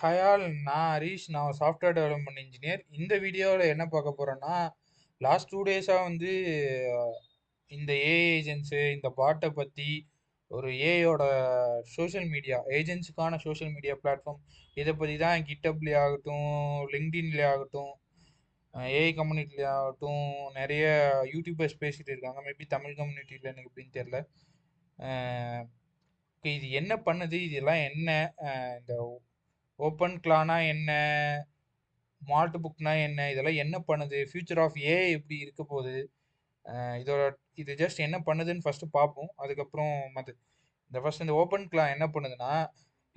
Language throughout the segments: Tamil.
ஹாய் ஆல், நான் ஹரிஷ். நான் ஒரு சாஃப்ட்வேர் டெவலப்மெண்ட் இன்ஜினியர். இந்த வீடியோவில் என்ன பார்க்க போகிறோன்னா, லாஸ்ட் 2 டேஸாக வந்து இந்த ஏஐ ஏஜென்ட்ஸு, இந்த பாட்டை பற்றி ஒரு ஏஐயோட சோஷியல் மீடியா ஏஜென்ட்ஸுக்கான சோஷியல் மீடியா பிளாட்ஃபார்ம் இதை பற்றி தான் கிட்டப்லேயே ஆகட்டும், லிங்க்டின்லேயே ஆகட்டும், ஏஐ கம்யூனிட்டிலே ஆகட்டும் நிறைய யூடியூபர்ஸ் பேசிகிட்டு இருக்காங்க. மேபி தமிழ் கம்யூனிட்டியில் எனக்கு எப்படின்னு தெரில. இது என்ன பண்ணுது, இதெல்லாம் என்ன, இந்த ஓப்பன் கிளானா என்ன, மால்ட் புக்னா என்ன, இதெல்லாம் என்ன பண்ணுது, ஃபியூச்சர் ஆஃப் ஏஐ எப்படி இருக்க போகுது, இதோட இது ஜஸ்ட் என்ன பண்ணுதுன்னு ஃபஸ்ட்டு பார்ப்போம். அதுக்கப்புறம் இந்த ஓப்பன் கிளா என்ன பண்ணுதுன்னா,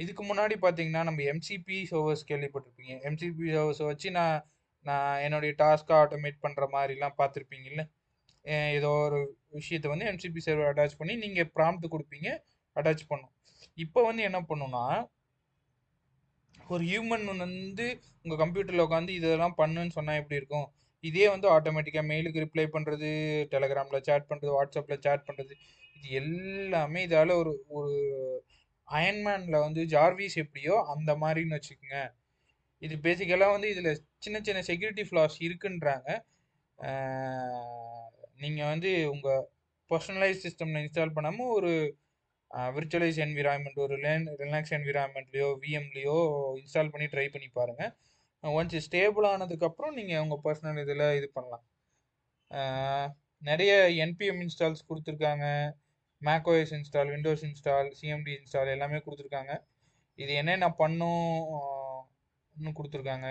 இதுக்கு முன்னாடி பார்த்தீங்கன்னா நம்ம எம்சிபி சர்வர்ஸ் கேள்விப்பட்டிருப்பீங்க. எம்சிபி சர்வர்ஸை வச்சு நான் நான் என்னுடைய டாஸ்க்கை ஆட்டோமேட் பண்ணுற மாதிரிலாம் பார்த்துருப்பீங்கல்ல. ஏதோ ஒரு விஷயத்தை வந்து எம்சிபி சர்வர் அட்டாச் பண்ணி நீங்கள் ப்ராம்ப்ட் கொடுப்பீங்க, அட்டாச் பண்ணும். இப்போ வந்து என்ன பண்ணுன்னா, ஒரு ஹியூமன் வந்து உங்கள் கம்ப்யூட்டரில் உட்காந்து இதெல்லாம் பண்ணுன்னு சொன்னால் எப்படி இருக்கும், இதே வந்து ஆட்டோமேட்டிக்காக மெயிலுக்கு ரிப்ளை பண்ணுறது, டெலகிராமில் சேட் பண்ணுறது, வாட்ஸ்அப்பில் சேட் பண்ணுறது, இது எல்லாமே இதால் ஒரு ஒரு அயன்மேனில் வந்து ஜார்விஸ் எப்படியோ அந்த மாதிரின்னு வச்சுக்கோங்க. இது பேசிக்கலாக வந்து இதில் சின்ன சின்ன செக்யூரிட்டி ஃப்ளாஸ் இருக்குன்றாங்க. நீங்கள் வந்து உங்கள் பர்சனலைஸ் சிஸ்டமில் இன்ஸ்டால் பண்ணாமல் ஒரு விர்ச்சுவலைஸ் என்விரான்மெண்ட், ஒரு ரிலாக்ஸ் என்விரான்மெண்ட்லையோ விஎம்லேயோ இன்ஸ்டால் பண்ணி ட்ரை பண்ணி பாருங்கள். ஒன்ஸ் ஸ்டேபிள் ஆனதுக்கப்புறம் நீங்கள் உங்கள் பர்சனல் இதில் இது பண்ணலாம். நிறைய என்பிஎம் இன்ஸ்டால்ஸ் கொடுத்துருக்காங்க, macOS install, Windows install, CMD install எல்லாமே கொடுத்துருக்காங்க. இது என்னென்ன பண்ணும் இன்னும் கொடுத்துருக்காங்க.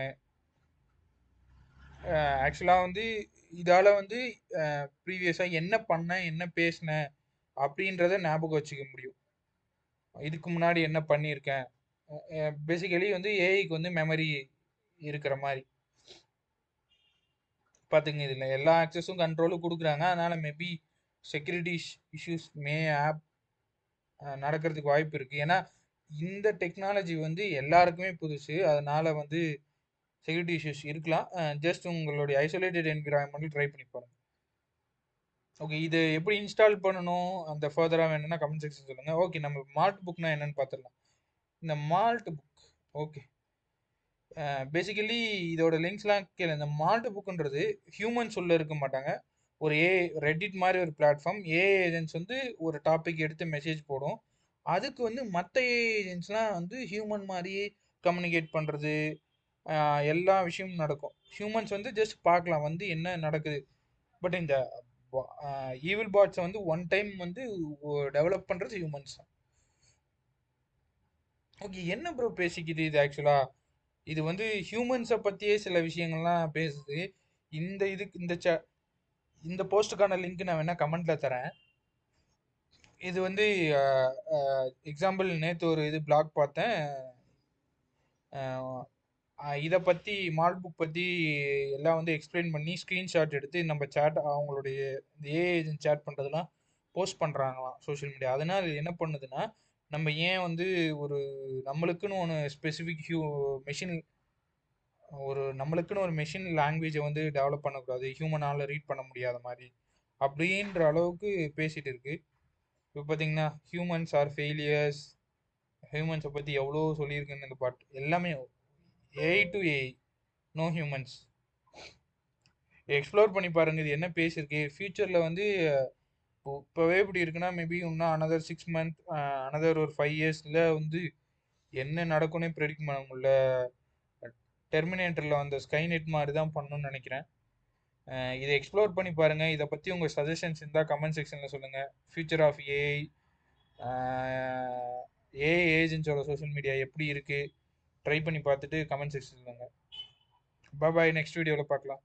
ஆக்சுவலாக வந்து இதால் வந்து ப்ரீவியஸாக என்ன பண்ணேன், என்ன பேசினேன் அப்படின்றத ஞாபகம் வச்சுக்க முடியும். இதுக்கு முன்னாடி என்ன பண்ணியிருக்கேன். பேசிக்கலி வந்து ஏஐக்கு வந்து மெமரி இருக்கிற மாதிரி பார்த்துங்க. இதில் எல்லா ஆக்சஸும் கண்ட்ரோலும் கொடுக்குறாங்க. அதனால் மேபி செக்யூரிட்டி இஷ்யூஸ் ஆப் நடக்கிறதுக்கு வாய்ப்பு இருக்குது. ஏன்னா இந்த டெக்னாலஜி வந்து எல்லாருக்குமே புதுசு. அதனால் வந்து செக்யூரிட்டி இஷ்யூஸ் இருக்கலாம். ஜஸ்ட் உங்களுடைய ஐசோலேட்டட் என்விரான்மெண்ட்டில் ட்ரை பண்ணி பாருங்க. ஓகே, இது எப்படி இன்ஸ்டால் பண்ணணும், அந்த ஃபர்தராக வேணும்னா கமெண்ட் செக்ஷன் சொல்லுங்கள். ஓகே, நம்ம மால்ட் புக்னா என்னன்னு பார்த்துடலாம். இந்த மால்ட் புக், ஓகே, பேசிக்கலி இதோட லிங்க்ஸ்லாம் கேளு. இந்த மால்ட் புக்குன்றது ஹியூமன்ஸ் உள்ள இருக்க மாட்டாங்க. ஒரு ரெடிட் மாதிரி ஒரு பிளாட்ஃபார்ம். ஏஐ ஏஜென்ட்ஸ் வந்து ஒரு டாபிக் எடுத்து மெசேஜ் போடும். அதுக்கு வந்து மற்ற ஏஐ ஏஜென்ட்ஸ்லாம் வந்து ஹியூமன் மாதிரியே கம்யூனிகேட் பண்ணுறது, எல்லா விஷயமும் நடக்கும். ஹியூமன்ஸ் வந்து ஜஸ்ட் பார்க்கலாம் வந்து என்ன நடக்குது. பட் இந்த ஈவில் பாட்ஸை வந்து ஒன் டைம் வந்து டெவலப் பண்ணுறது ஹியூமன்ஸ் தான். ஓகே, என்ன ப்ரோ பேசிக்குது இது ஆக்சுவலாக? இது வந்து ஹியூமன்ஸை பற்றியே சில விஷயங்கள்லாம் பேசுது. இதுக்கு இந்த போஸ்ட்டுக்கான லிங்க் நான் வேணால் கமெண்ட்டில் தரேன். இது வந்து எக்ஸாம்பிள், நேற்று ஒரு பிளாக் பார்த்தேன். இதை பற்றி மால்ட் புக் பற்றி எல்லாம் வந்து எக்ஸ்பிளைன் பண்ணி ஸ்க்ரீன்ஷாட் எடுத்து நம்ம சேட், அவங்களுடைய இந்த ஏஐ ஏஜென்ட் சேட் பண்ணுறதுலாம் போஸ்ட் பண்ணுறாங்களாம் சோஷியல் மீடியா. அதனால் என்ன பண்ணுதுன்னா, நம்ம ஏன் வந்து ஒரு நம்மளுக்குன்னு ஒன்று ஸ்பெசிஃபிக் மெஷின், நம்மளுக்குன்னு ஒரு மெஷின் லாங்குவேஜை வந்து டெவலப் பண்ணக்கூடாது, ஹியூமனால் ரீட் பண்ண முடியாத மாதிரி அப்படின்ற அளவுக்கு பேசிகிட்டு இருக்கு. இப்போ பார்த்தீங்கன்னா ஹியூமன்ஸ் ஆர் ஃபெயிலியர்ஸ், ஹியூமன்ஸை பற்றி எவ்வளோ சொல்லியிருக்குன்னு இந்த பாட்டு எல்லாமே. AI to AI, no humans. Explore பண்ணி பாருங்கள் இது என்ன பேசியிருக்கு. ஃப்யூச்சரில் வந்து இப்போவே இப்படி இருக்குன்னா மேபி இன்னும் அனதர் 6 month, அனதர் ஒரு 5 yearsல வந்து என்ன நடக்கும்னே ப்ரெடிக்ட் பண்ண முடியல. டெர்மினேட்டரில் வந்த ஸ்கைநெட் மாதிரி தான் பண்ணணும்னு நினைக்கிறேன். இதை எக்ஸ்ப்ளோர் பண்ணி பாருங்கள். இதை பற்றி உங்கள் சஜஷன்ஸ் இருந்தால் கமெண்ட் செக்ஷனில் சொல்லுங்கள். ஃபியூச்சர் ஆஃப் ஏஐ, ஏஐ ஏஜென்ட்ஸோட சோஷியல் மீடியா எப்படி இருக்குது ட்ரை பண்ணி பார்த்துட்டு கமெண்ட் செக்ஷன் சொல்லுங்கள். பாய், நெக்ஸ்ட் வீடியோவில் பார்க்கலாம்.